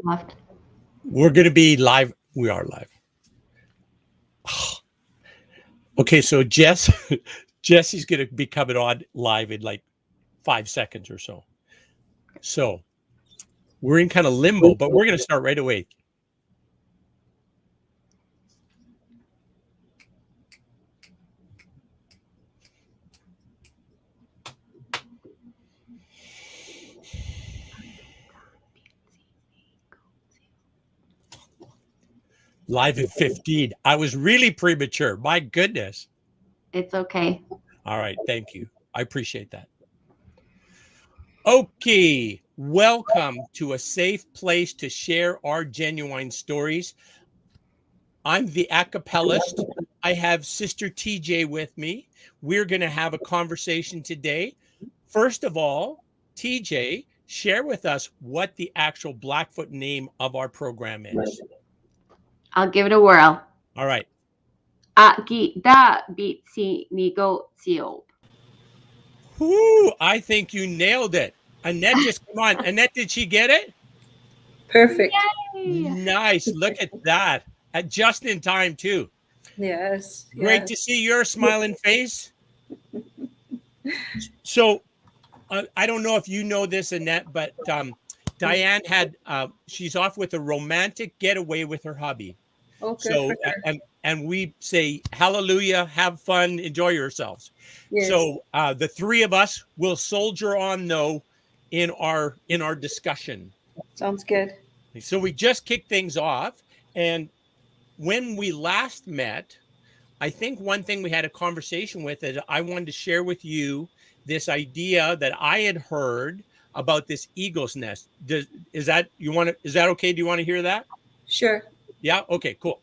left. We're going to be live. We are live. Okay, so Jesse's going to be coming on live in like 5 seconds or so. So we're in kind of limbo, but we're going to start right away. Live at 15. I was really premature. My goodness. It's okay. All right. Thank you. I appreciate that. Okay. Welcome to a safe place to share our genuine stories. I'm the acapellist. I have Sister TJ with me. We're going to have a conversation today. First of all, TJ, share with us what the actual Blackfoot name of our program is. I'll give it a whirl. All right. Aakitaapitsinikotsio'pa. Whoo, I think you nailed it. Annette, just come on. Annette, did she get it? Perfect. Yay! Nice. Look at that. Just in time, too. Yes. Great to see your smiling face. So, I don't know if you know this, Annette, but Diane had, she's off with a romantic getaway with her hubby. Okay. So, and we say, hallelujah, have fun, enjoy yourselves. Yes. So the three of us will soldier on though in our discussion. Sounds good. So we just kicked things off. And when we last met, I think one thing we had a conversation with is I wanted to share with you this idea that I had heard about this eagle's nest. Is that okay? Do you want to hear that? Sure. Yeah. Okay, cool.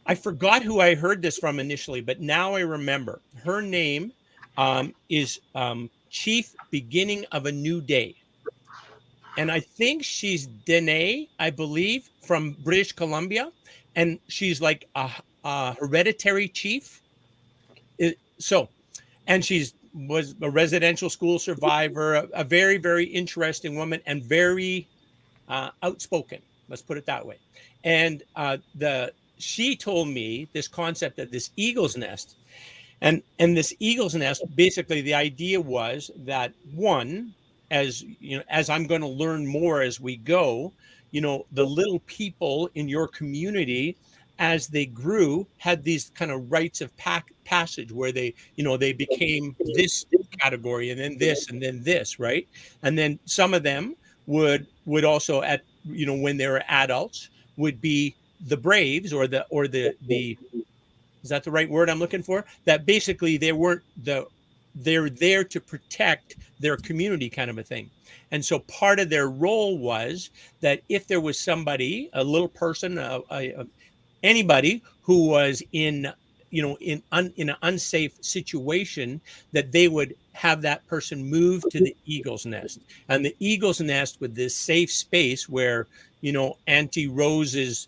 I forgot who I heard this from initially, but now I remember. Her name is Chief Beginning of a New Day. And I think she's Dene, I believe, from British Columbia. And she's like a hereditary chief. And was a residential school survivor, a very, very interesting woman and very outspoken. Let's put it that way. And she told me this concept of this eagle's nest, and this eagle's nest, basically the idea was that one, as you know, as I'm going to learn more as we go, you know, the little people in your community, as they grew, had these kind of rites of passage where they became this category and then this, right? And then some of them would also when they were adults would be the braves or the is that the right word I'm looking for? That basically they're there to protect their community, kind of a thing. And so part of their role was that if there was somebody, a little person, anybody who was in an unsafe situation, that they would have that person move to the eagle's nest. And the eagle's nest with this safe space where, Auntie Rose is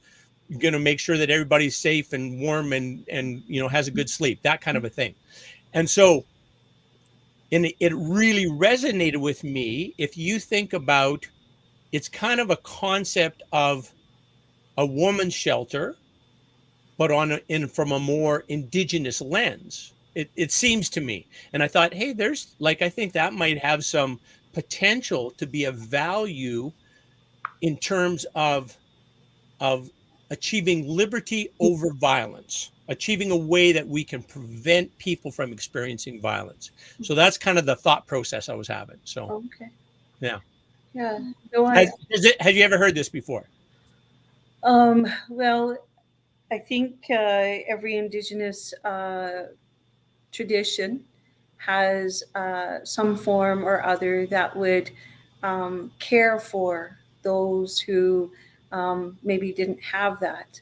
going to make sure that everybody's safe and warm and has a good sleep, that kind of a thing. And so, it really resonated with me. If you think about, it's kind of a concept of a woman's shelter, but from a more indigenous lens. It seems to me. And I thought, hey, I think that might have some potential to be of value in terms of achieving liberty over violence, achieving a way that we can prevent people from experiencing violence. So that's kind of the thought process I was having. So, okay. Yeah. Yeah. Have you ever heard this before? Well, I think every Indigenous tradition has some form or other that would care for those who maybe didn't have that.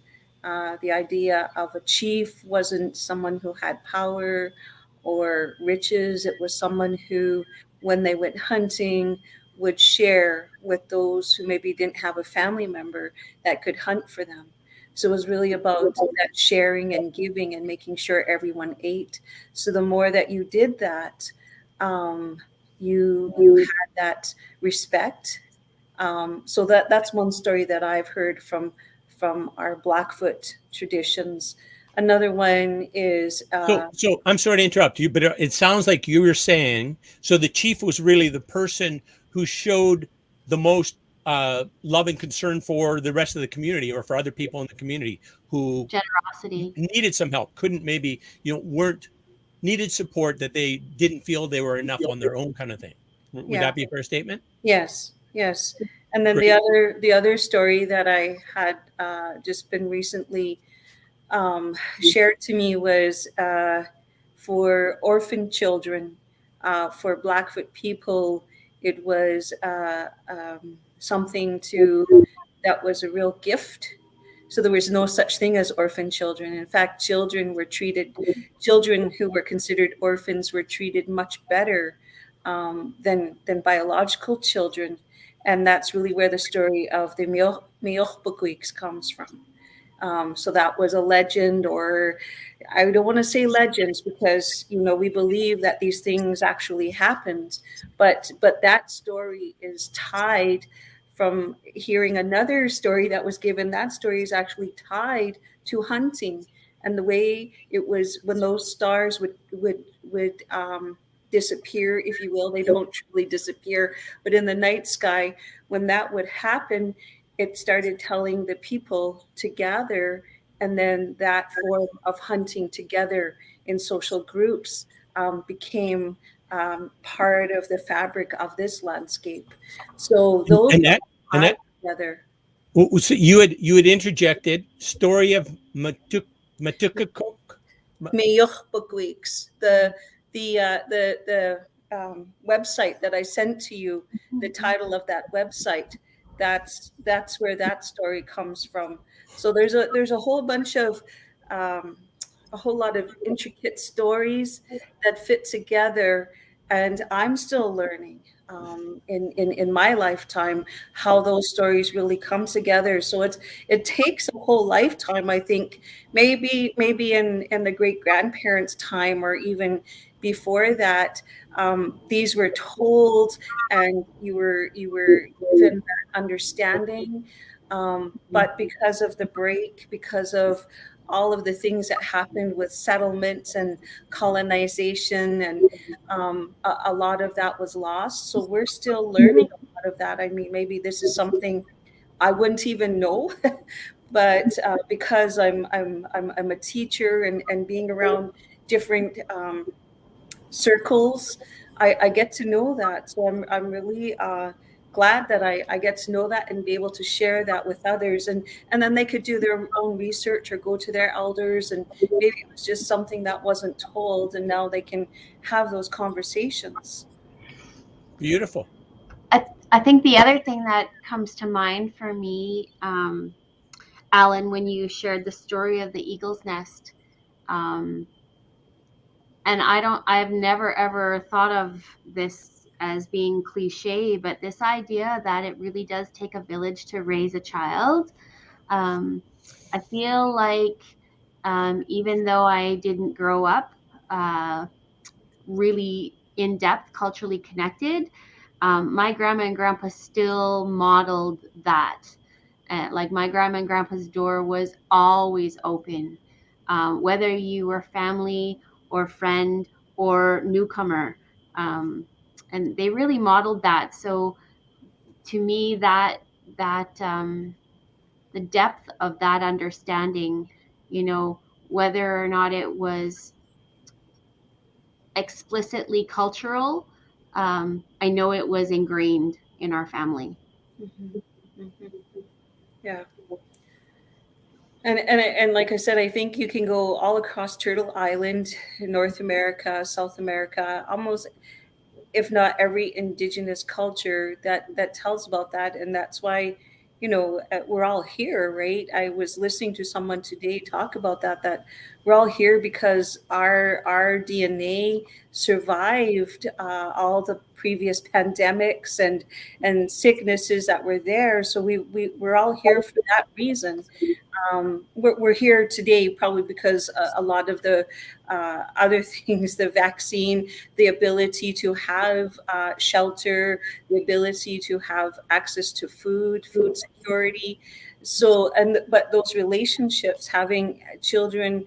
The idea of a chief wasn't someone who had power or riches. It was someone who, when they went hunting, would share with those who maybe didn't have a family member that could hunt for them. So it was really about that sharing and giving and making sure everyone ate. So the more that you did that, you had that respect So that's one story that I've heard from our Blackfoot traditions. Another one is So I'm sorry to interrupt you, but it sounds like you were saying, so the chief was really the person who showed the most love and concern for the rest of the community, or for other people in the community who Generosity. needed some help, couldn't maybe, weren't, needed support, that they didn't feel they were enough on their own, kind of thing. Would yeah. that be a fair statement? Yes, yes. And then Great. the other story that I had just been recently shared to me was for orphan children, for Blackfoot people. It was something that was a real gift. So there was no such thing as orphan children. In fact, children who were considered orphans were treated much better than biological children. And that's really where the story of the Meochbukwiks comes from. So that was a legend, or I don't want to say legends, because we believe that these things actually happened, but that story is tied from hearing another story that was given. That story is actually tied to hunting, and the way it was when those stars would disappear, if you will. They don't truly disappear, but in the night sky, when that would happen, it started telling the people to gather, and then that form of hunting together in social groups became part of the fabric of this landscape. So those And that together. So you had interjected story of Matukakok. Meochbukwiks, the website that I sent to you, the title of that website, that's where that story comes from. So there's a whole bunch of a whole lot of intricate stories that fit together, and I'm still learning in my lifetime how those stories really come together. So it takes a whole lifetime, I think. Maybe in the great grandparents' time, or even before that, these were told, and you were given that understanding. But because of the break, because of all of the things that happened with settlements and colonization, and a lot of that was lost. So we're still learning a lot of that. I mean, maybe this is something I wouldn't even know, but because I'm a teacher, and being around different circles, I get to know that. So I'm really glad that I get to know that and be able to share that with others, and then they could do their own research or go to their elders, and maybe it was just something that wasn't told, and now they can have those conversations. Beautiful. I think the other thing that comes to mind for me, Alan, when you shared the story of the eagle's nest, and I've never ever thought of this as being cliche, but this idea that it really does take a village to raise a child. I feel like even though I didn't grow up really in depth, culturally connected, my grandma and grandpa still modeled that. Like my grandma and grandpa's door was always open, whether you were family or friend or newcomer. And they really modeled that. So to me, that the depth of that understanding, whether or not it was explicitly cultural, I know it was ingrained in our family. Mm-hmm. Mm-hmm. Yeah. And like I said, I think you can go all across Turtle Island, North America, South America, almost, if not every indigenous culture that tells about that. And that's why we're all here, right? I was listening to someone today talk about that we're all here because our DNA survived all the previous pandemics and sicknesses that were there. So we're all here for that reason. We're here today probably because a lot of the other things, the vaccine, the ability to have shelter, the ability to have access to food security. So, but those relationships, having children,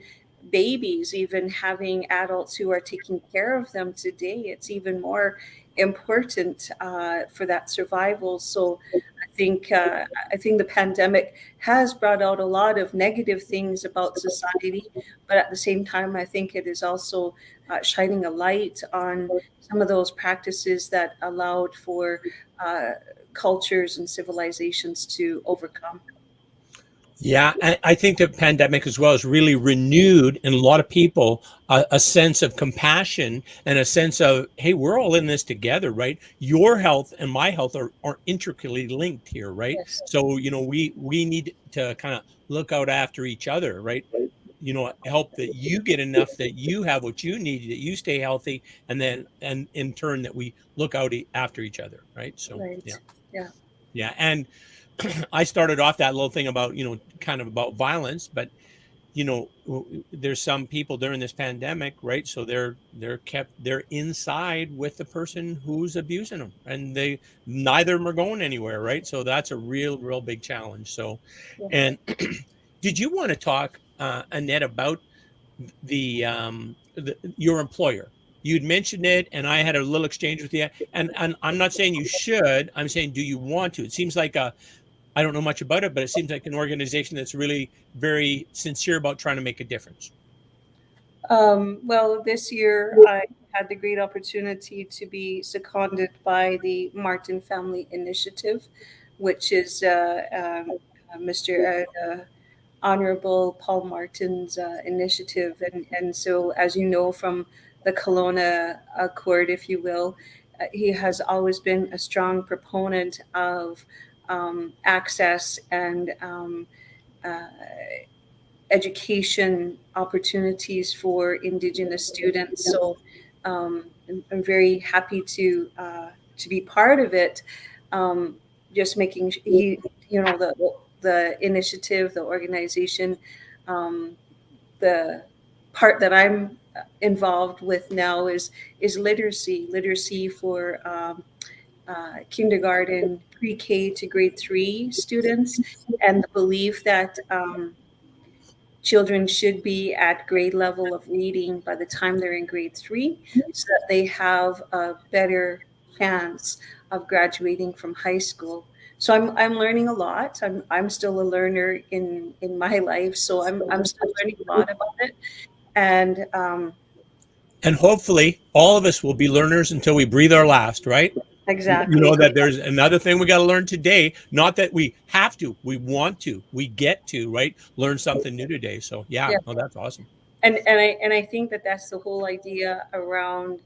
babies, even having adults who are taking care of them today, it's even more important for that survival. So I think the pandemic has brought out a lot of negative things about society, but at the same time, I think it is also shining a light on some of those practices that allowed for cultures and civilizations to overcome. Yeah, I think the pandemic as well has really renewed in a lot of people a sense of compassion and a sense of, hey, we're all in this together, right? Your health and my health are intricately linked here, right? Yes. So, we need to kind of look out after each other, right? Help that you get enough, that you have what you need, that you stay healthy, and in turn that we look out after each other, right? So, Right. yeah. Yeah. Yeah. And I started off that little thing about, kind of about violence, but, there's some people during this pandemic, right? So they're inside with the person who's abusing them, and neither of them are going anywhere, right? So that's a real big challenge. So, Yeah. and did you want to talk, Annette, about your employer? You'd mentioned it, and I had a little exchange with you. And I'm not saying you should. I'm saying, do you want to? It seems like I don't know much about it, but it seems like an organization that's really very sincere about trying to make a difference. Well, this year I had the great opportunity to be seconded by the Martin Family Initiative, which is Mr. Honorable Paul Martin's initiative. And so, as you know from the Kelowna Accord, if you will, he has always been a strong proponent of access and uh, education opportunities for Indigenous students. So I'm very happy to be part of it. Just making the initiative, the organization, the part that I'm involved with now is literacy for kindergarten, pre-K to grade 3 students, and the belief that children should be at grade level of reading by the time they're in grade 3, so that they have a better chance of graduating from high school. So I'm learning a lot. I'm still a learner in my life, so I'm still learning a lot about it. And hopefully all of us will be learners until we breathe our last, right? Exactly. That there's another thing we got to learn today. Not that we have to, we want to, we get to, right? Learn something new today. So yeah. Oh, that's awesome. And I think that that's the whole idea around,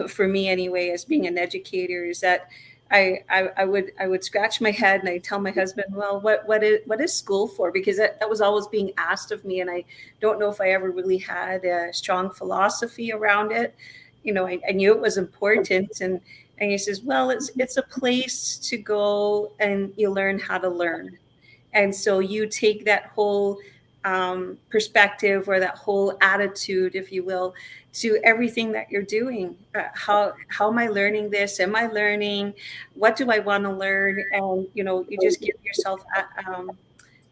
for me anyway, as being an educator, is that I would scratch my head and I tell my husband, well, what is school for? Because that was always being asked of me, and I don't know if I ever really had a strong philosophy around it. I knew it was important, and he says, well, it's a place to go and you learn how to learn. And so you take that whole perspective, or that whole attitude, if you will, to everything that you're doing. How am I learning this? Am I learning? What do I want to learn? And you just give yourself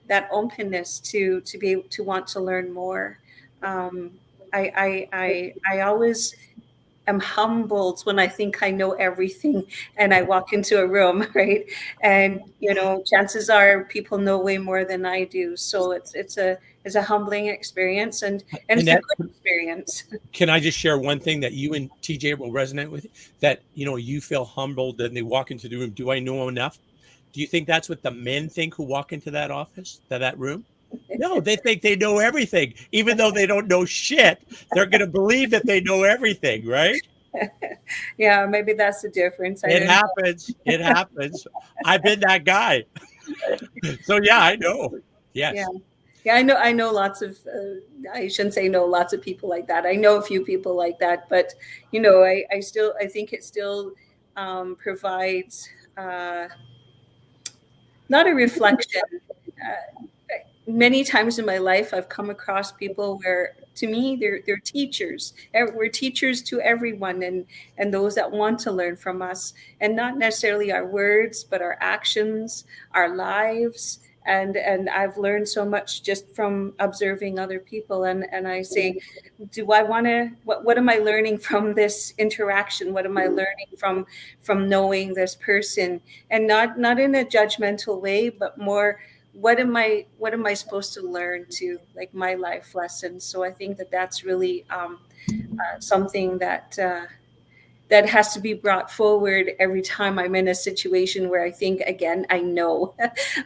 that openness to be able to want to learn more. I always am humbled when I think I know everything and I walk into a room, right? And chances are people know way more than I do. So it's a humbling experience, and it's a good experience. Can I just share one thing that you and TJ will resonate with? That you feel humbled and they walk into the room. Do I know enough? Do you think that's what the men think who walk into that office, to that room? No, they think they know everything, even though they don't know shit. They're going to believe that they know everything, right? Yeah, maybe that's the difference. It happens. It happens. I've been that guy. So yeah, I know. Yes. Yeah. Yeah, I know lots of, I shouldn't say know lots of people like that. I know a few people like that, but I think it still provides not a reflection. Many times in my life, I've come across people where, to me, they're teachers. We're teachers to everyone, and those that want to learn from us, and not necessarily our words, but our actions, our lives. And I've learned so much just from observing other people. And I say, do I want to? What am I learning from this interaction? What am I learning from knowing this person? And not in a judgmental way, but more, what am I supposed to learn, to like my life lessons. So I think that that's really something that has to be brought forward every time I'm in a situation where I think, again, I know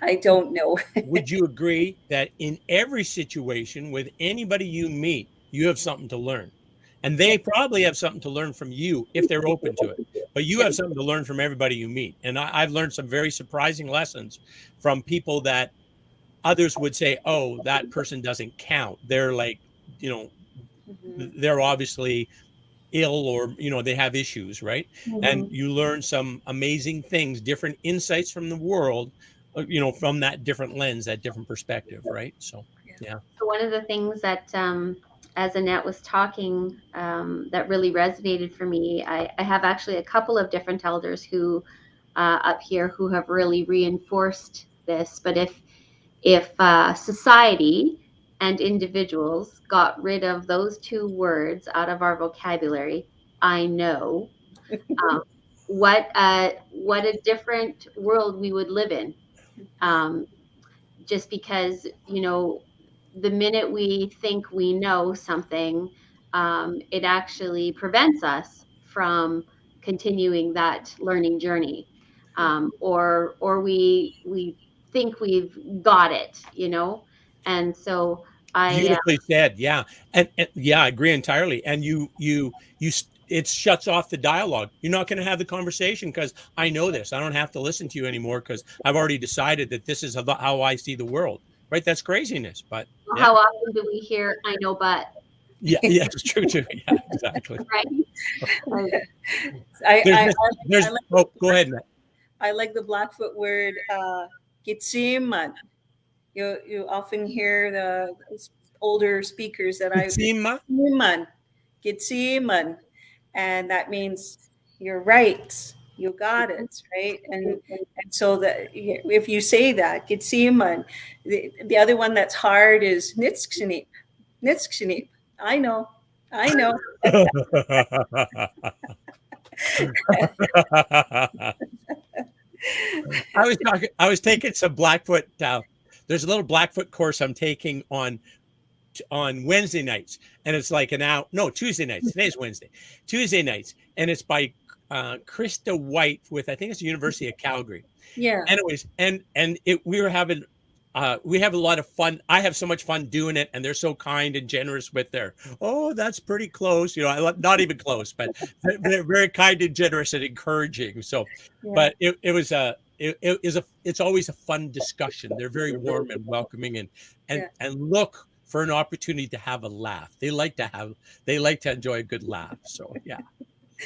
I don't know. Would you agree that in every situation with anybody you meet, you have something to learn? And they probably have something to learn from you if they're open to it. But you have something to learn from everybody you meet. And I've learned some very surprising lessons from people that others would say, oh, that person doesn't count. They're like, they're obviously ill, or they have issues, right? And Mhm. you learn some amazing things, different insights from the world, from that different lens, that different perspective, right? So yeah. So one of the things that, as Annette was talking, that really resonated for me, I have actually a couple of different elders who up here who have really reinforced this. But if society and individuals got rid of those two words out of our vocabulary, I know, um, what a different world we would live in. Um, just because, the minute we think we know something, it actually prevents us from continuing that learning journey, or we think we've got it, and so I Beautifully said. Yeah. And yeah, I agree entirely. And it shuts off the dialogue. You're not going to have the conversation because I know this. I don't have to listen to you anymore because I've already decided that this is how I see the world. Right? That's craziness. But yeah, how often do we hear "I know," but yeah, yeah, it's true too. Yeah, exactly. right? I, There's I, this, I there's like oh, go ahead, Matt. I like the Blackfoot word "gitsiman." You often hear the older speakers that I Sima? "gitsiman, gitsiman," and that means you're right, you got it, right? And so that if you say that "gitsiman," the other one that's hard is "nitsknip, nitsknip." I know. I was taking some Blackfoot. There's a little Blackfoot course I'm taking on Wednesday nights, and it's like an hour. No, Tuesday nights. Today's Wednesday. Tuesday nights, and it's by Krista White with, I think it's the University of Calgary. Yeah. Anyways, we have a lot of fun. I have so much fun doing it, and they're so kind and generous with their, oh, that's pretty close. Not even close, but they're very kind and generous and encouraging. So, Yeah. but it's always a fun discussion. They're very warm and welcoming, and Yeah. look for an opportunity to have a laugh. They like to enjoy a good laugh. So yeah.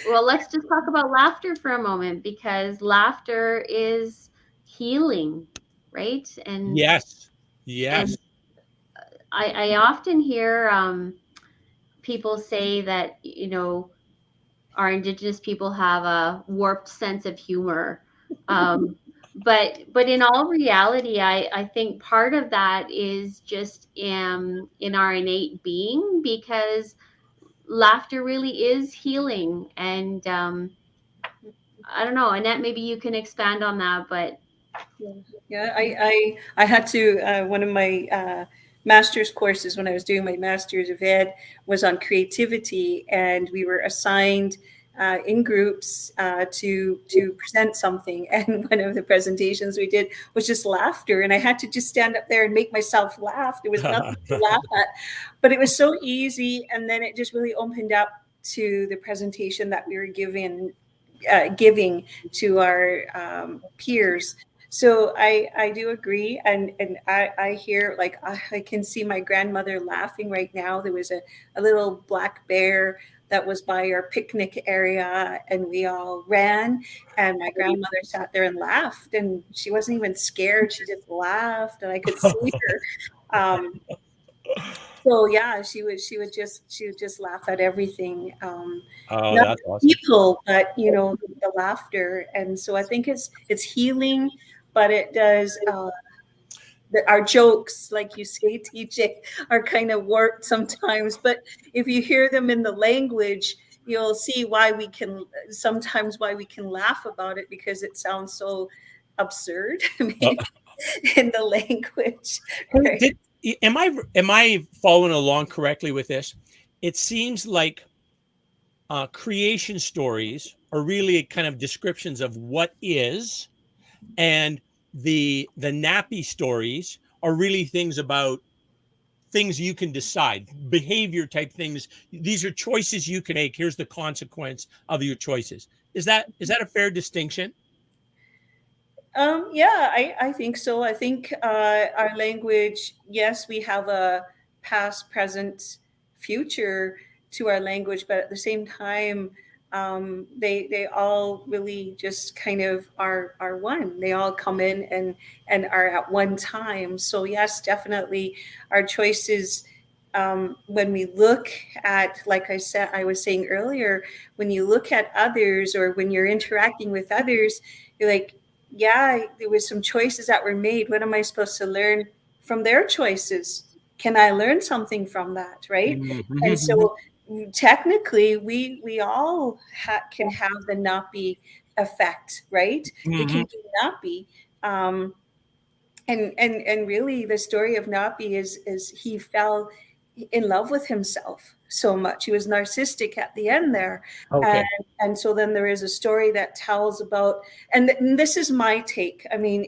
Well, let's just talk about laughter for a moment, because laughter is healing, right? Yes. And Yes. I often hear people say that, our Indigenous people have a warped sense of humor. Um, but in all reality, I think part of that is just in our innate being, because laughter really is healing. And I don't know, Annette, maybe you can expand on that, but Yeah, I had to, one of my master's courses when I was doing my master's of ed was on creativity, and we were assigned in groups to present something, and one of the presentations we did was just laughter, and I had to just stand up there and make myself laugh. There was nothing to laugh at, but it was so easy, and then it just really opened up to the presentation that we were giving to our peers. So I do agree, and I hear, like, I can see my grandmother laughing right now. There was a little black bear that was by our picnic area, and we all ran, and my grandmother sat there and laughed, and she wasn't even scared. She just laughed, and I could see her. So yeah, she would just laugh at everything. Oh, Not that's awesome. people, but the laughter. And so I think it's healing, but it does. Our jokes, like you say, TJ, are kind of warped sometimes. But if you hear them in the language, you'll see why we can laugh about it, because it sounds so absurd Uh, maybe in the language, right? did, am I following along correctly with this? It seems like creation stories are really kind of descriptions of what is, and the nappy stories are really things about things you can decide, behavior type things. These are choices you can make. Here's the consequence of your choices. Is that a fair distinction? Yeah, I think so. I think our language, yes, we have a past, present, future to our language, but at the same time, they all really just kind of are one. They all come in and are at one time. So yes, definitely, our choices. When we look at, like I was saying earlier, when you look at others, or when you're interacting with others, you're like, yeah, there was some choices that were made. What am I supposed to learn from their choices? Can I learn something from that, right? And Mhm. so technically, we all can have the nappy effect, right? We can Mhm. be nappy. Um, and really, the story of Napi is he fell in love with himself so much. He was narcissistic at the end there. and Okay. and so then there is a story that tells about, and this is my take. I mean,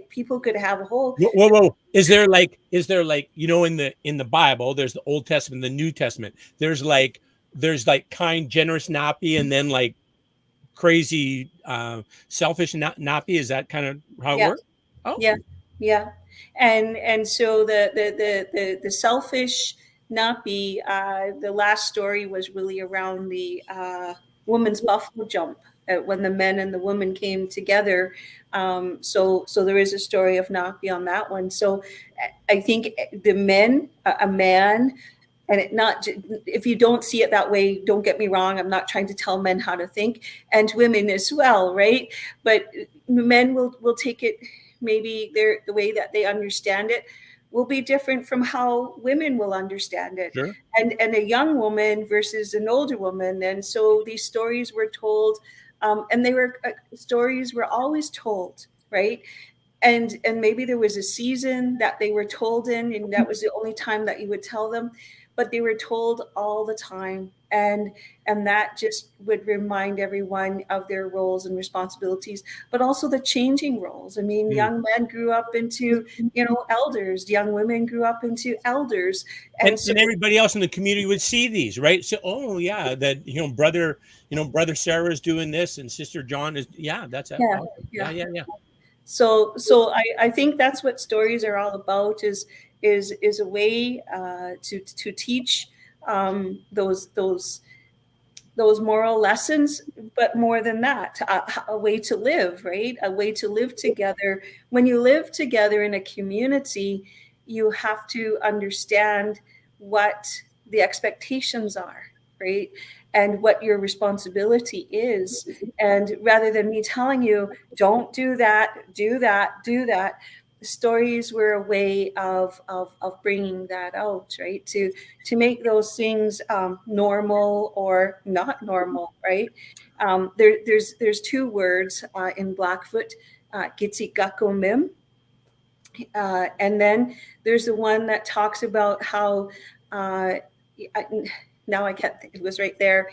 people could have a whole. Whoa. Is there like in the Bible, there's the Old Testament, the New Testament. There's like kind, generous nappy, and then like crazy, selfish nappy. Is that kind of how it Yeah, works? Oh, yeah, yeah. And so the selfish Napi, the last story was really around the woman's buffalo jump, when the men and the women came together. So there is a story of Napi on that one. So I think the men, a man, and not, if you don't see it that way, don't get me wrong, I'm not trying to tell men how to think, and women as well, right? But men will take it, maybe the way that they understand it will be different from how women will understand it, sure. and a young woman versus an older woman. And so these stories were told, and they were stories were always told, right? And maybe there was a season that they were told in, and that was the only time that you would tell them, but they were told all the time. And that just would remind everyone of their roles and responsibilities, but also the changing roles. I mean, Mm. young men grew up into, elders, young women grew up into elders. And And so and everybody else in the community would see these, right? So, oh yeah, that brother Sarah is doing this, and sister John is, yeah, that's yeah, awesome. Yeah, yeah. yeah, yeah. So I think that's what stories are all about, is a way to teach those moral lessons, but more than that, a way to live, right? A way to live together. When you live together in a community, you have to understand what the expectations are, right? And what your responsibility is. And rather than me telling you, don't do that, do that, do that, stories were a way of bringing that out, right? To make those things normal or not normal, right? There's two words in Blackfoot, gitsi gakko mim, and then there's the one that talks about how, I, now I can't think, it was right there.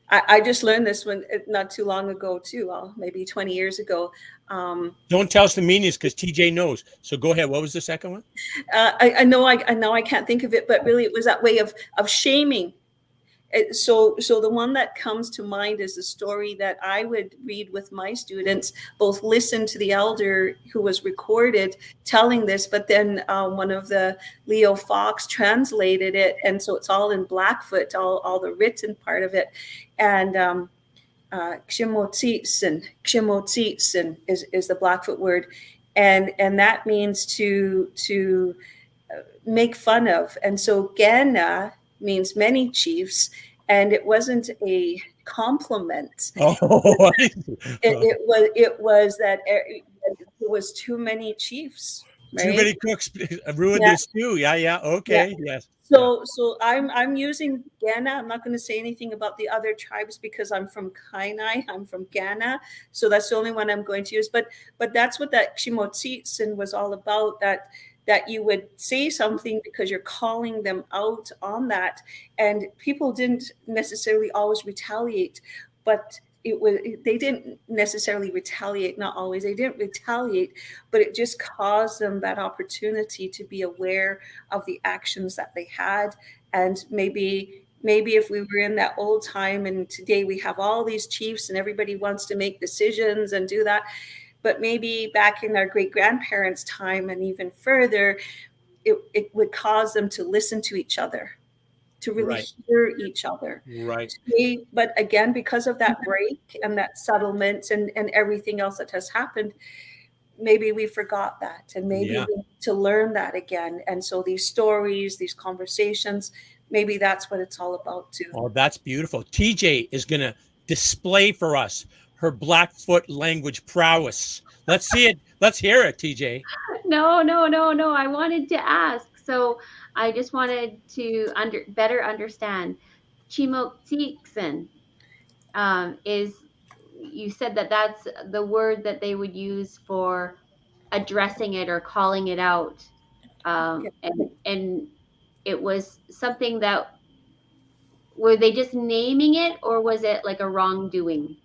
I just learned this one not too long ago too, maybe 20 years ago. Don't tell us the meanings because TJ knows. So go ahead. What was the second one? I know I can't think of it, but really it was that way of shaming. So the one that comes to mind is the story that I would read with my students, both listen to the elder who was recorded telling this, but then one of the Leo Fox translated it, and so it's all in Blackfoot, all the written part of it. And Ksimotsitsin is the Blackfoot word, and that means to make fun of. And so Gana means many chiefs, and it wasn't a compliment. Oh, It was that there was too many chiefs, right? Too many cooks ruined the stew. Yeah. Okay. Yeah. Yes. So I'm using Gana. I'm not going to say anything about the other tribes because I'm from Kainai. I'm from Gana, so that's the only one I'm going to use. But that's what that Ksimotsitsin was all about. That you would say something because you're calling them out on that, and people didn't necessarily always retaliate, but they didn't necessarily retaliate, not always, they didn't retaliate, but it just caused them that opportunity to be aware of the actions that they had. And maybe if we were in that old time, and today we have all these chiefs and everybody wants to make decisions and do that, but maybe back in our great-grandparents' time and even further, it would cause them to listen to each other, to really hear each other. Right. But again, because of that break and that settlement and everything else that has happened, maybe we forgot that, and maybe we need to learn that again. And so these stories, these conversations, maybe that's what it's all about too. Oh, that's beautiful. TJ is going to display for us her Blackfoot language prowess. Let's see it. Let's hear it, TJ. No. I wanted to ask. So I just wanted to better understand. Chimotsiksen is, you said that's the word that they would use for addressing it or calling it out. And it was something that, were they just naming it, or was it like a wrongdoing?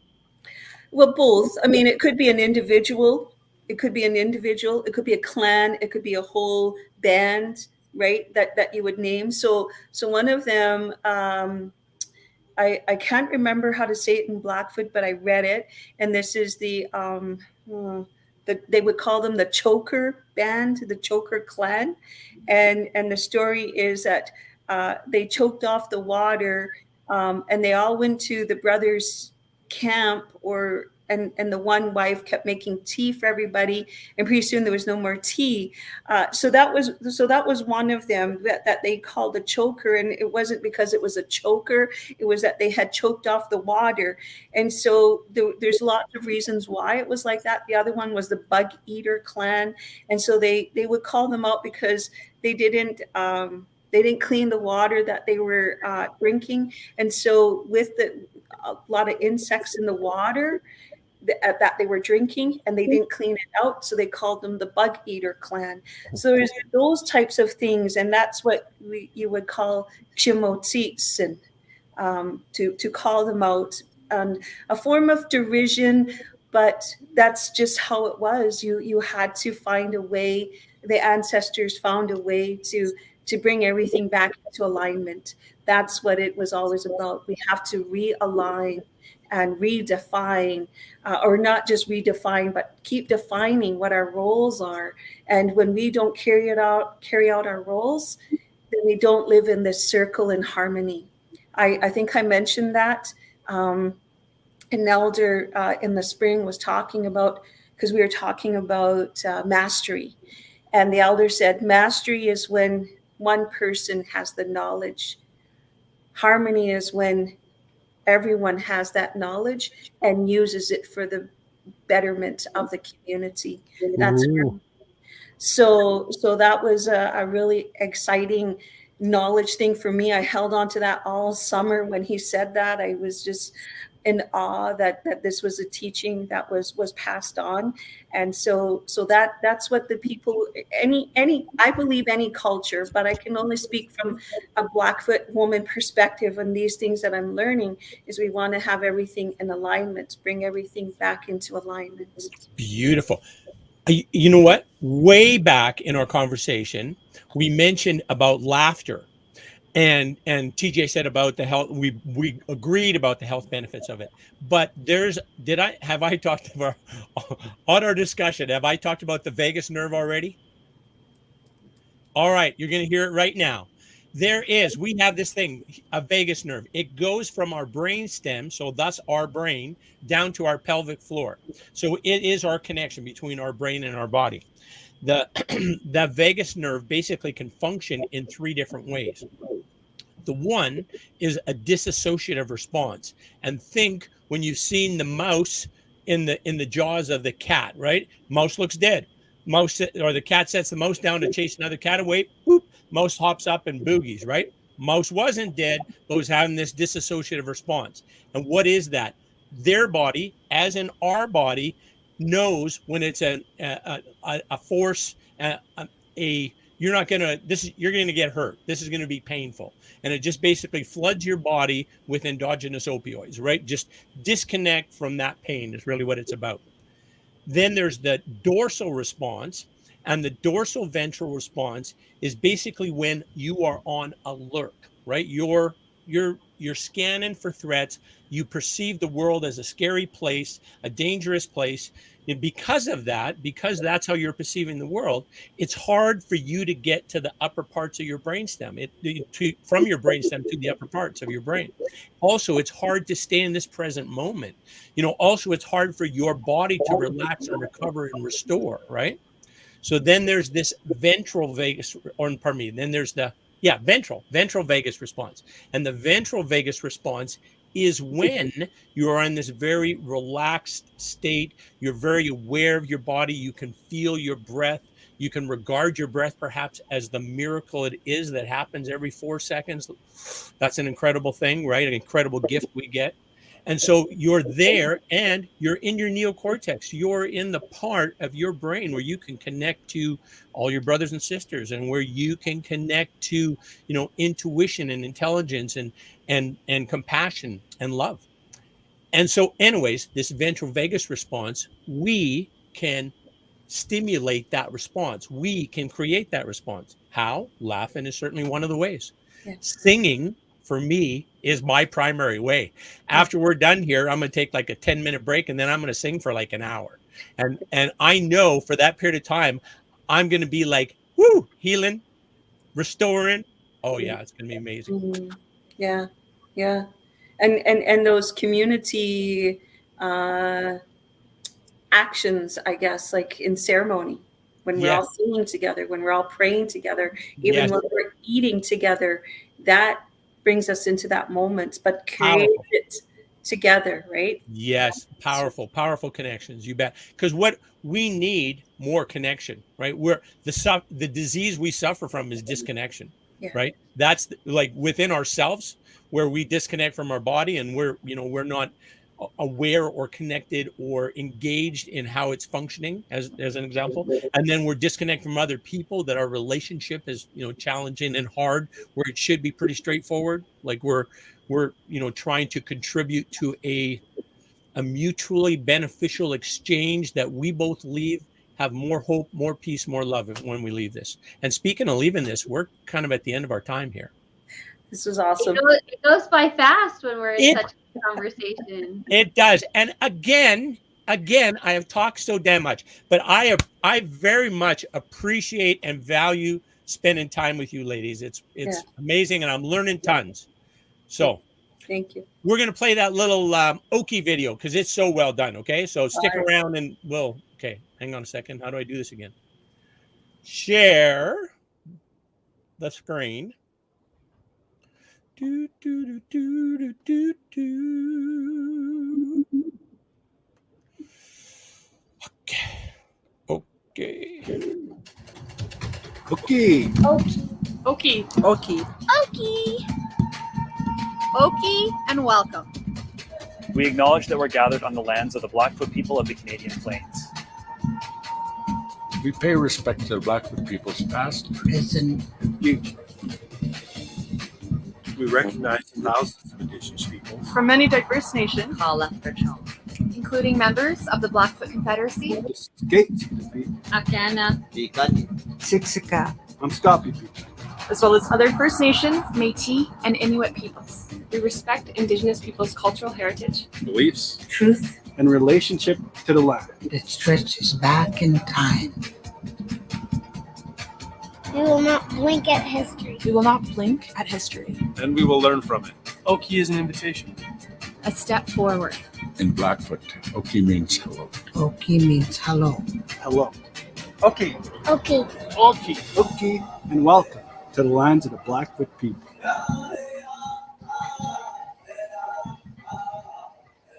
Well, both. I mean, it could be an individual. It could be a clan. It could be a whole band, right? That you would name. So one of them, I can't remember how to say it in Blackfoot, but I read it, and this is they would call them the Choker Band, the Choker Clan, and the story is that they choked off the water, and they all went to the brothers' camp, and the one wife kept making tea for everybody, and pretty soon there was no more tea. So that was one of them that they called a choker, and it wasn't because it was a choker; it was that they had choked off the water. And so there's lots of reasons why it was like that. The other one was the Bug Eater Clan, and so they would call them out because they didn't clean the water that they were drinking, and so with a lot of insects in the water that they were drinking, and they didn't clean it out, so they called them the Bug Eater Clan. So there's those types of things, and that's what you would call Chimotsitsin, to call them out, a form of derision, but that's just how it was. You had to find a way. The ancestors found a way to bring everything back into alignment. That's what it was always about. We have to realign and redefine, or not just redefine, but keep defining what our roles are. And when we don't carry out our roles, then we don't live in this circle in harmony. I think I mentioned that. An elder in the spring was talking about, because we were talking about mastery. And the elder said, mastery is when one person has the knowledge. Harmony is when everyone has that knowledge and uses it for the betterment of the community. That's so that was a really exciting knowledge thing for me. I held on to that all summer. When he said that, I was just in awe that this was a teaching that was passed on. And so that's what the people, I believe any culture, but I can only speak from a Blackfoot woman perspective, and these things that I'm learning is we want to have everything in alignment, bring everything back into alignment. Beautiful. You know what? Way back in our conversation, we mentioned about laughter. And TJ said about the health, we agreed about the health benefits of it. But have I talked about on our discussion, have I talked about the vagus nerve already? All right, you're going to hear it right now. We have this thing, a vagus nerve. It goes from our brain stem, so thus our brain, down to our pelvic floor. So it is our connection between our brain and our body. The vagus nerve basically can function in 3 different ways. The one is a dissociative response. And think when you've seen the mouse in the jaws of the cat, right? Mouse looks dead. Mouse, or the cat sets the mouse down to chase another cat away. Boop, mouse hops up and boogies, right? Mouse wasn't dead, but was having this dissociative response. And what is that? Their body, as in our body, knows when it's a force, you're going to get hurt. This is going to be painful. And it just basically floods your body with endogenous opioids, right? Just disconnect from that pain is really what it's about. Then there's the dorsal response, and the dorsal ventral response is basically when you are on alert, right? You're scanning for threats. You perceive the world as a scary place, a dangerous place. And because of that, because that's how you're perceiving the world, it's hard for you to get to the upper parts of your brainstem, from your brainstem to the upper parts of your brain. Also, it's hard to stay in this present moment. Also, it's hard for your body to relax and recover and restore, right? So then there's this ventral vagus, then there's the ventral vagus response. And the ventral vagus response is when you are in this very relaxed state. You're very aware of your body. You can feel your breath. You can regard your breath perhaps as the miracle it is that happens every 4 seconds. That's an incredible thing, right? An incredible gift we get. And so you're there and you're in your neocortex. You're in the part of your brain where you can connect to all your brothers and sisters, and where you can connect to, intuition and intelligence and compassion and love. And so anyways, this ventral vagus response, we can stimulate that response. We can create that response. How? Laughing is certainly one of the ways. Yeah. Singing, for me, is my primary way. After we're done here, I'm going to take like a 10-minute break, and then I'm going to sing for like an hour. And I know for that period of time, I'm going to be like, woo, healing, restoring. Oh yeah, it's going to be amazing. Mm-hmm. Yeah. Yeah. And those community actions, I guess, like in ceremony, when we're all singing together, when we're all praying together, even when we're eating together, that brings us into that moment, but create it together, right? Yes. Powerful connections. You bet. Because what we need more connection, right? Where the disease we suffer from is disconnection, right? That's like within ourselves, where we disconnect from our body, and we're not aware or connected or engaged in how it's functioning, as an example. And then we're disconnected from other people, that our relationship is challenging and hard, where it should be pretty straightforward. Like we're trying to contribute to a mutually beneficial exchange, that we both leave have more hope, more peace, more love when we leave this. And speaking of leaving this, we're kind of at the end of our time here. This was awesome. It goes by fast when we're in such a conversation. It does. And again, I have talked so damn much, but I very much appreciate and value spending time with you ladies. It's amazing, and I'm learning tons. So thank you. We're going to play that little Oki video because it's so well done. Okay. So stick around and okay. Hang on a second. How do I do this again? Share the screen. Do, do, do, do, do, do. Okay. Okay. Okay. Okay. Okay. Okay. Okay, and welcome. We acknowledge that we're gathered on the lands of the Blackfoot people of the Canadian Plains. We pay respect to the Blackfoot people's past, present, future. We recognize thousands of Indigenous people from many diverse nations, call after home, including members of the Blackfoot Confederacy, Skate, Akana, Sikani, Siksika, Amskapi people, as well as other First Nations, Métis, and Inuit peoples. We respect Indigenous peoples' cultural heritage, Beliefs. Truth and relationship to the land. that stretches back in time. We will not blink at history. We will not blink at history. And we will learn from it. Oki is an invitation. A step forward. In Blackfoot, Oki means hello. Oki means hello. Hello. Okay. Okay. Oki. And welcome to the lands of the Blackfoot people.